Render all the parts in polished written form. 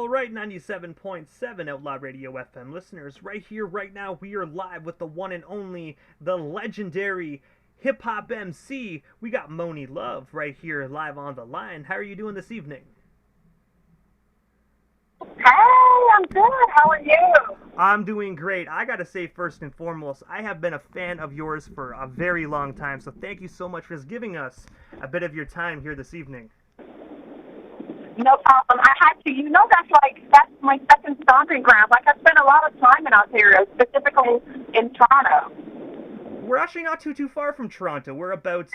All right, 97.7 Outlaw Radio FM listeners, right here, right now, we are live with the one and only, the legendary hip-hop MC. We got Monie Love right here live on the line. How are you doing this evening? Hey, I'm good. How are you? I'm doing great. I gotta say, first and foremost, I have been a fan of yours for a very long time, so thank you so much for giving us a bit of your time here this evening. No problem. I had to. You know, that's my second stomping ground. Like, I spent a lot of time in Ontario, specifically in Toronto. We're actually not too far from Toronto. We're about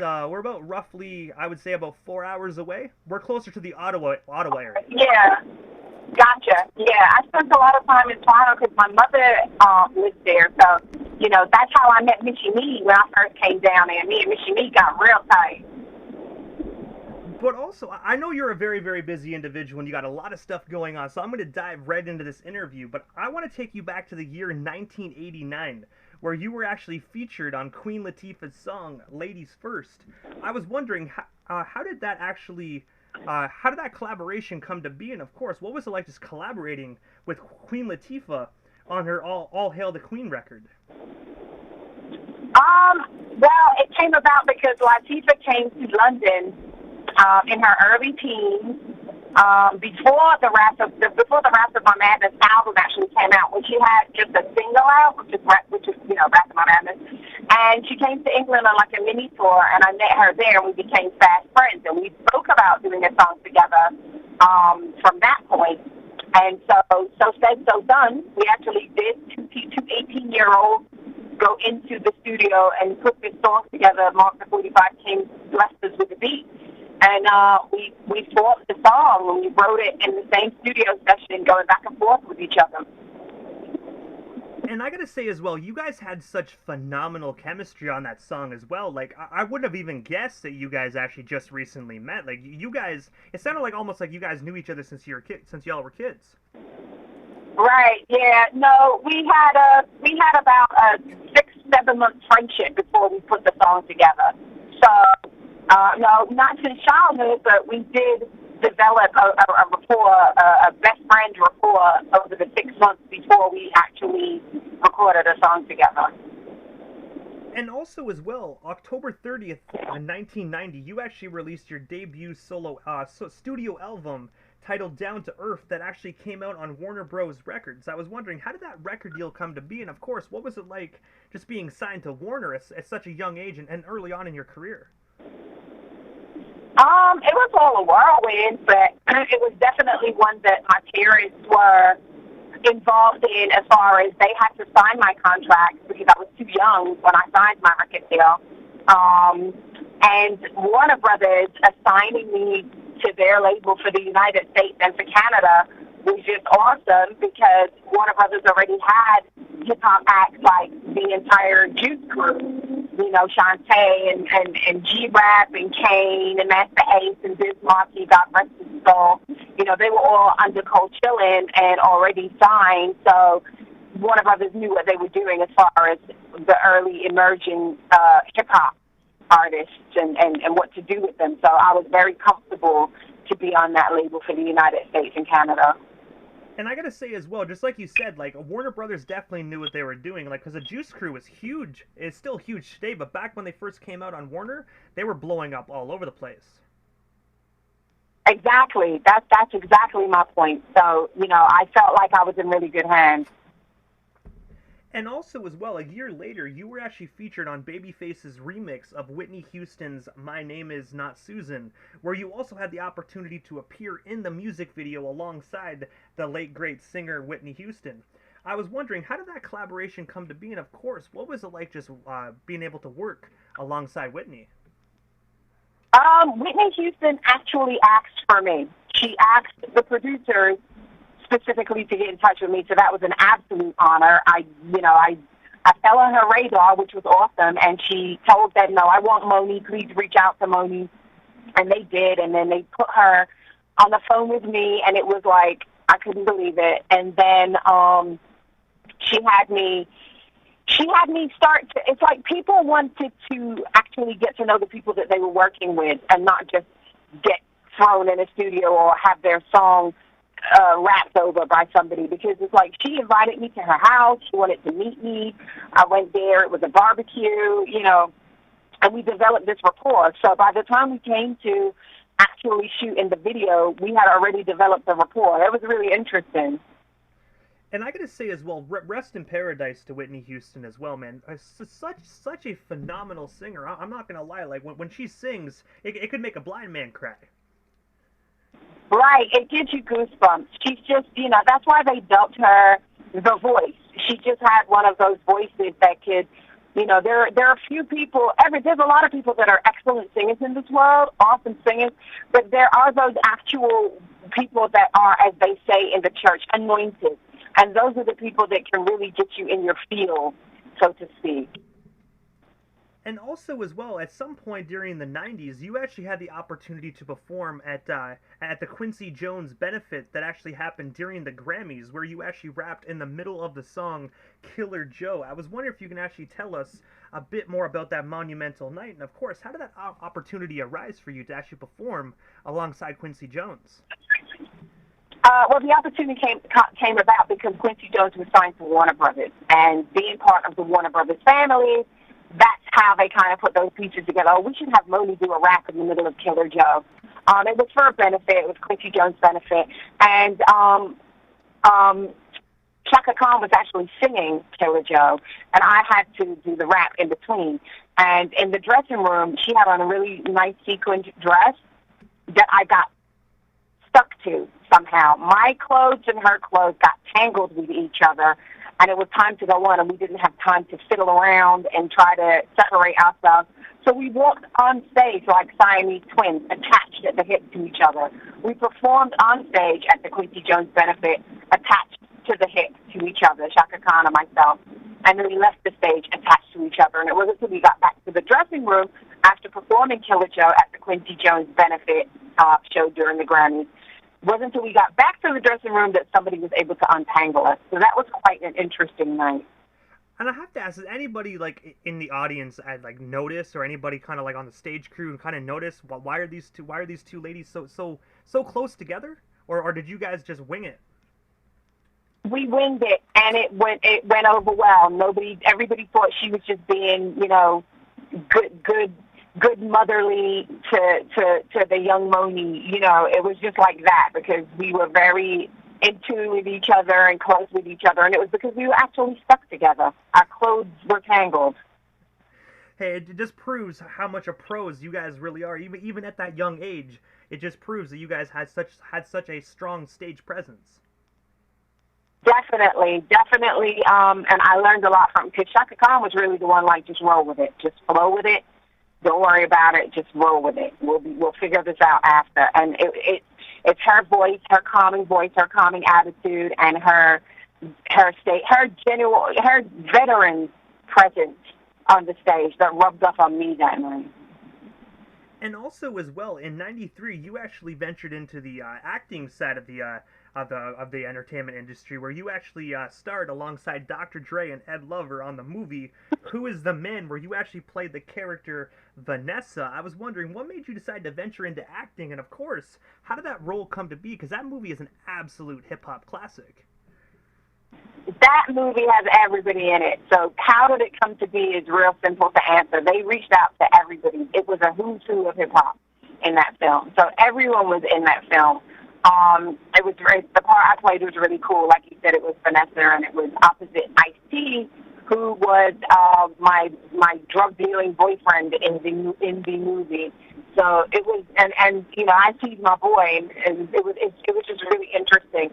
roughly, I would say, about 4 hours away. We're closer to the Ottawa area. Yeah. Gotcha. Yeah, I spent a lot of time in Toronto because my mother lives there. So, you know, that's how I met Missy Me when I first came down there. Me and Missy Me got real tight. But also, I know you're a very, very busy individual and you got a lot of stuff going on, so I'm going to dive right into this interview. But I want to take you back to the year 1989, where you were actually featured on Queen Latifah's song "Ladies First." I was wondering, how did that actually... how did that collaboration come to be? And of course, what was it like just collaborating with Queen Latifah on her All Hail the Queen record? Well, it came about because Latifah came to London in her early teens, before the Wrath of My Madness album actually came out, when she had just a single out, which is Wrath of My Madness. And she came to England on like a mini tour, and I met her there, and we became fast friends, and we spoke about doing a song together from that point. And so said, so done. We actually did. Two 18-year-olds go into the studio and put this song together. Mark the 45 King blessed us with the beat. And we formed the song, and we wrote it in the same studio session, going back and forth with each other. And I gotta say as well, you guys had such phenomenal chemistry on that song as well. Like, I wouldn't have even guessed that you guys actually just recently met. Like, you guys, it sounded like almost like you guys knew each other since y'all were kids. Right. Yeah. No, we had about a 6-7 month friendship before we put the song together. So, no, not since childhood, but we did develop a rapport, a best friend rapport over the 6 months before we actually recorded a song together. And also as well, October 30th, 1990, you actually released your debut solo studio album titled Down to Earth that actually came out on Warner Bros. Records. I was wondering, how did that record deal come to be? And of course, what was it like just being signed to Warner at such a young age and early on in your career? It was all a whirlwind, but it was definitely one that my parents were involved in as far as they had to sign my contract because I was too young when I signed my record deal. And Warner Brothers assigning me to their label for the United States and for Canada was just awesome because Warner Brothers already had hip-hop acts like the entire Juice Crew, you know, Shantae and G-Rap and Kane and Master Ace and Biz Markie, God rest his soul. You know, they were all under Cold Chillin' and already signed, so Warner Brothers knew what they were doing as far as the early emerging hip-hop artists and what to do with them. So I was very comfortable to be on that label for the United States and Canada. And I gotta say as well, just like you said, like Warner Brothers definitely knew what they were doing, like because the Juice Crew was huge. It's still huge today, but back when they first came out on Warner, they were blowing up all over the place. Exactly. That's exactly my point. So, you know, I felt like I was in really good hands. And also as well, a year later, you were actually featured on Babyface's remix of Whitney Houston's My Name Is Not Susan, where you also had the opportunity to appear in the music video alongside the late great singer Whitney Houston. I was wondering, how did that collaboration come to be? And of course, what was it like just being able to work alongside Whitney? Whitney Houston actually asked for me. She asked the producers specifically to get in touch with me, so that was an absolute honor. I fell on her radar, which was awesome, and she told them, no, I want Monie, please reach out to Monie, and they did, and then they put her on the phone with me, and it was like, I couldn't believe it, and then she had me start to, it's like people wanted to actually get to know the people that they were working with and not just get thrown in a studio or have their song rapped over by somebody, because it's like she invited me to her house. She wanted to meet me. I went there. It was a barbecue, and we developed this rapport. So by the time we came to actually shoot in the video, we had already developed a rapport. It was really interesting. And I gotta say as well, rest in paradise to Whitney Houston as well, man. Such a phenomenal singer. I'm not gonna lie, like when she sings, it could make a blind man cry. Right, it gives you goosebumps. She's just, that's why they dubbed her the voice. She just had one of those voices that could, there are a few people, there's a lot of people that are excellent singers in this world, awesome singers, but there are those actual people that are, as they say in the church, anointed. And those are the people that can really get you in your field, so to speak. And also, as well, at some point during the 90s, you actually had the opportunity to perform at the Quincy Jones benefit that actually happened during the Grammys, where you actually rapped in the middle of the song Killer Joe. I was wondering if you can actually tell us a bit more about that monumental night. And, of course, how did that opportunity arise for you to actually perform alongside Quincy Jones? Well, the opportunity came about because Quincy Jones was signed to Warner Brothers, and being part of the Warner Brothers family, that's how they kind of put those pieces together. Oh, we should have Monie do a rap in the middle of Killer Joe. It was for a benefit. It was Quincy Jones' benefit. And Chaka Khan was actually singing Killer Joe, and I had to do the rap in between. And in the dressing room, she had on a really nice sequined dress that I got stuck to somehow. My clothes and her clothes got tangled with each other, and it was time to go on, and we didn't have time to fiddle around and try to separate ourselves. So we walked on stage like Siamese twins, attached at the hip to each other. We performed on stage at the Quincy Jones benefit, attached to the hip to each other, Chaka Khan and myself. And then we left the stage attached to each other. And it wasn't until we got back to the dressing room after performing Killer Joe at the Quincy Jones benefit show during the Grammys. It wasn't until we got back to the dressing room that somebody was able to untangle us. So that was quite an interesting night. And I have to ask, does anybody like in the audience notice, or anybody kind of like on the stage crew kind of notice why are these two ladies so close together, or did you guys just wing it? We winged it, and it went over well. Everybody thought she was just being, good motherly to the young Monie. It was just like that because we were very in tune with each other and close with each other, and it was because we were actually stuck together. Our clothes were tangled. Hey, it just proves how much of pros you guys really are. Even at that young age, it just proves that you guys had such a strong stage presence. Definitely. And I learned a lot from, because Chaka Khan was really the one just roll with it, just flow with it. Don't worry about it. Just roll with it. We'll figure this out after. And it's her voice, her calming voice, her calming attitude, and her veteran presence on the stage that rubbed off on me that night. And also, as well, in '93, you actually ventured into the acting side of the entertainment industry, where you actually starred alongside Dr. Dre and Ed Lover on the movie Who is the Man, where you actually played the character Vanessa. I was wondering, what made you decide to venture into acting, and of course, how did that role come to be? Because that movie is an absolute hip-hop classic. That movie has everybody in it. So how did it come to be is real simple to answer. They reached out to everybody. It was a who's who of hip-hop in that film. So everyone was in that film. It was the part I played was really cool. Like you said, it was Vanessa, and it was opposite Ice-T, who was my drug dealing boyfriend in the movie. So it was, and Ice-T's my boy, and it was just really interesting.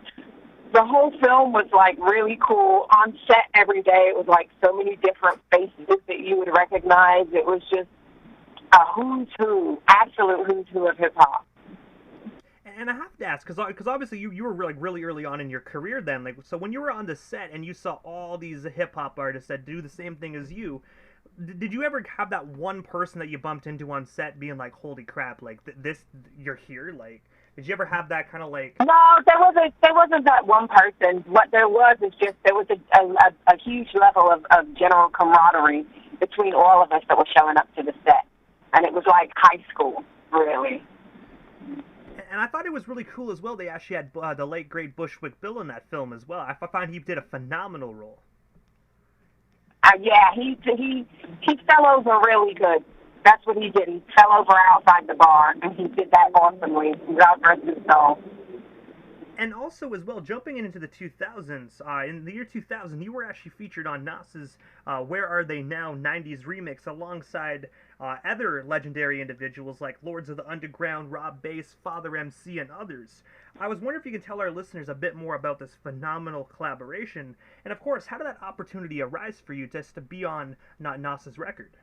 The whole film was really cool. On set every day, it was so many different faces that you would recognize. It was just a who's who, absolute who's who of hip hop. And I have to ask, because obviously you were really early on in your career then. So when you were on the set and you saw all these hip hop artists that do the same thing as you, did you ever have that one person that you bumped into on set being like, "Holy crap! This, you're here!" Did you ever have that kind of No, there wasn't that one person. What there was is just there was a huge level of general camaraderie between all of us that were showing up to the set, and it was like high school, really. And I thought it was really cool as well. They actually had the late great Bushwick Bill in that film as well. I find he did a phenomenal role. Yeah, he fell over really good. That's what he did. He fell over outside the bar, and he did that awesomely without rest his soul. And also, as well, jumping into the 2000s, in the year 2000, you were actually featured on Nas's Where Are They Now 90s remix alongside other legendary individuals like Lords of the Underground, Rob Bass, Father MC, and others. I was wondering if you could tell our listeners a bit more about this phenomenal collaboration, and of course, how did that opportunity arise for you just to be on Nas's record?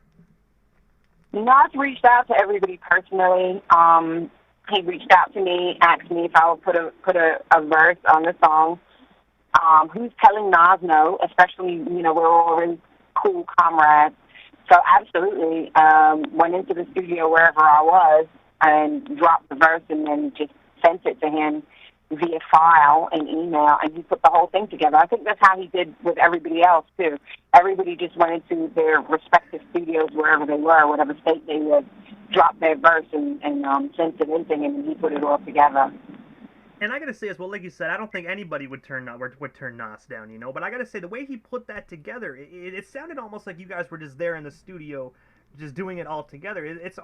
Nas reached out to everybody personally. He reached out to me, asked me if I would put a verse on the song. Who's telling Nas no? Especially, we're all really cool comrades. So absolutely, went into the studio wherever I was and dropped the verse and then just sent it to him via file and email, and he put the whole thing together. I think that's how he did with everybody else, too. Everybody just went into their respective studios wherever they were, whatever state they lived, dropped their verse and sent it in to him, and he put it all together. And I gotta say as well, like you said, I don't think anybody would turn Nas down, But I gotta say, the way he put that together, it sounded almost like you guys were just there in the studio, just doing it all together. It's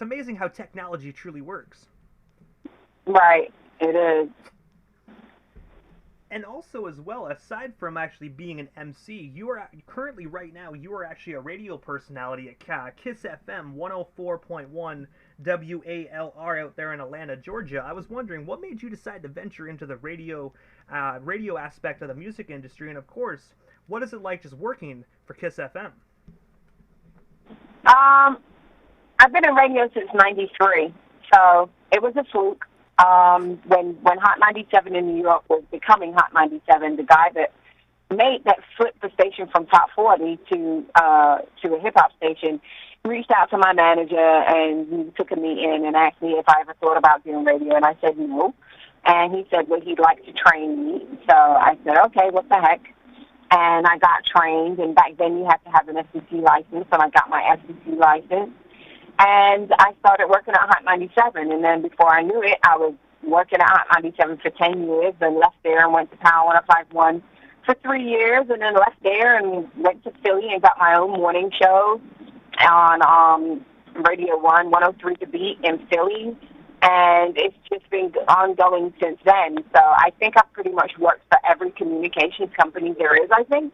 amazing how technology truly works. Right, it is. And also as well, aside from actually being an MC, you are currently right now, you are actually a radio personality at KISS FM 104.1 WALR out there in Atlanta, Georgia. I was wondering, what made you decide to venture into the radio aspect of the music industry? And of course, what is it like just working for KISS FM? I've been in radio since '93, so it was a fluke. When Hot 97 in New York was becoming Hot 97, the guy that flipped the station from Top 40 to a hip hop station reached out to my manager, and he took me in and asked me if I ever thought about doing radio, and I said no. And he said, well, he'd like to train me. So I said, okay, what the heck? And I got trained, and back then you had to have an FCC license, and I got my FCC license. And I started working at Hot 97, and then before I knew it, I was working at Hot 97 for 10 years, and left there and went to Power 105.1 for 3 years, and then left there and went to Philly and got my own morning show on Radio 1, 103 The Beat in Philly, and it's just been ongoing since then. So I think I've pretty much worked for every communications company there is, I think,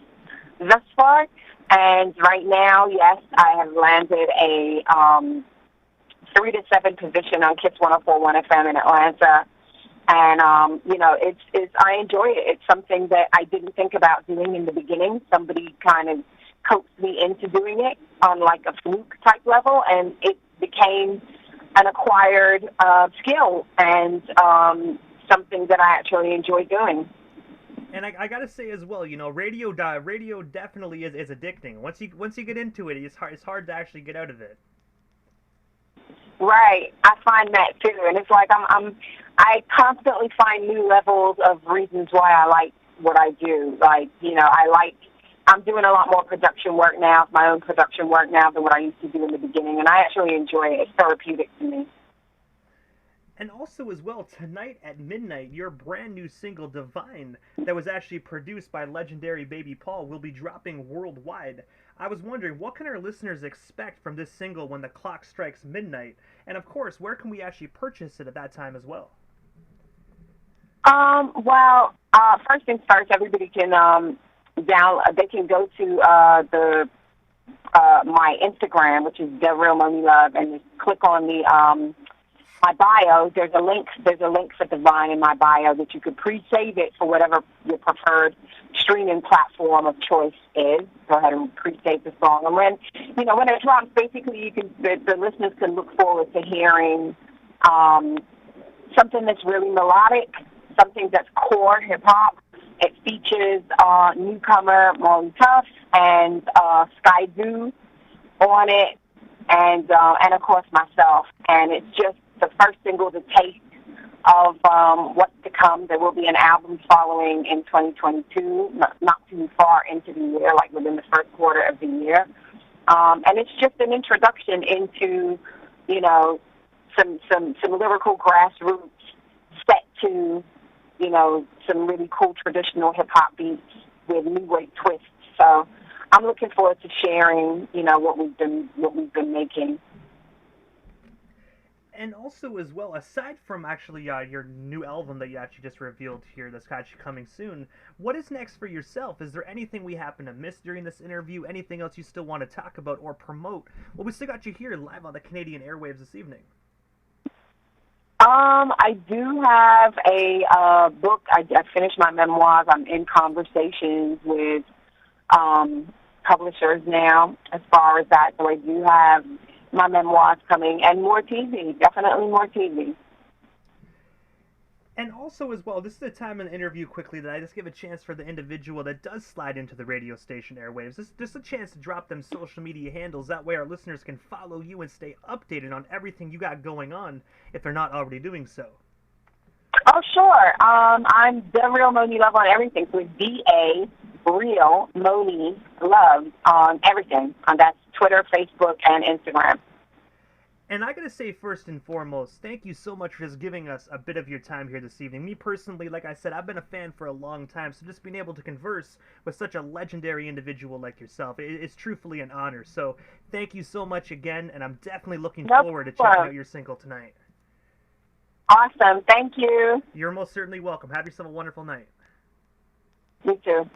thus far. And right now, yes, I have landed a 3 to 7 position on KISS 104.1 FM in Atlanta. And, I enjoy it. It's something that I didn't think about doing in the beginning. Somebody kind of coaxed me into doing it on like a fluke type level, and it became an acquired skill and something that I actually enjoy doing. And I gotta say as well, radio definitely is addicting. Once you get into it, it's hard to actually get out of it. Right, I find that too, and it's like I constantly find new levels of reasons why I like what I do. Like, I'm doing a lot more production work now, my own production work now, than what I used to do in the beginning, and I actually enjoy it. It's therapeutic to me. And also as well, tonight at midnight, your brand new single, Divine, that was actually produced by legendary Baby Paul, will be dropping worldwide. I was wondering, what can our listeners expect from this single when the clock strikes midnight? And of course, where can we actually purchase it at that time as well? First things first, everybody can they can go to my Instagram, which is The Real Monie Love, and just click on the my bio. There's a link for Divine in my bio that you could pre-save it for whatever your preferred streaming platform of choice is. Go ahead and pre-save the song, and when it drops, basically the listeners can look forward to hearing something that's really melodic, something that's core hip hop. It features newcomer Monie Tuff and Sky Zoo on it, and of course myself. And it's just the first single to taste of what's to come. There will be an album following in 2022, not too far into the year, like within the first quarter of the year. And it's just an introduction into, some lyrical grassroots set to, you know, some really cool traditional hip-hop beats with new wave twists. So I'm looking forward to sharing, you know, what we've been making. And also, as well, aside from actually your new album that you actually just revealed here that's actually coming soon, what is next for yourself? Is there anything we happen to miss during this interview? Anything else you still want to talk about or promote? Well, we still got you here live on the Canadian airwaves this evening. I do have a book. I finished my memoirs. I'm in conversations with publishers now as far as that. So I do have my memoirs coming, and more TV, definitely more TV. And also, as well, this is the time in the interview quickly that I just give a chance for the individual that does slide into the radio station airwaves. This is just a chance to drop them social media handles. That way our listeners can follow you and stay updated on everything you got going on if they're not already doing so. Oh, sure. I'm The Real Monie Love on everything. So it's D-A, Real Monie Love on everything. That's Twitter, Facebook, and Instagram. And I gotta say, first and foremost, thank you so much for just giving us a bit of your time here this evening. Me personally, like I said, I've been a fan for a long time, so just being able to converse with such a legendary individual like yourself, it's truthfully an honor. So thank you so much again, and I'm definitely looking forward to checking out your single tonight. Awesome. Thank you. You're most certainly welcome. Have yourself a wonderful night. You too.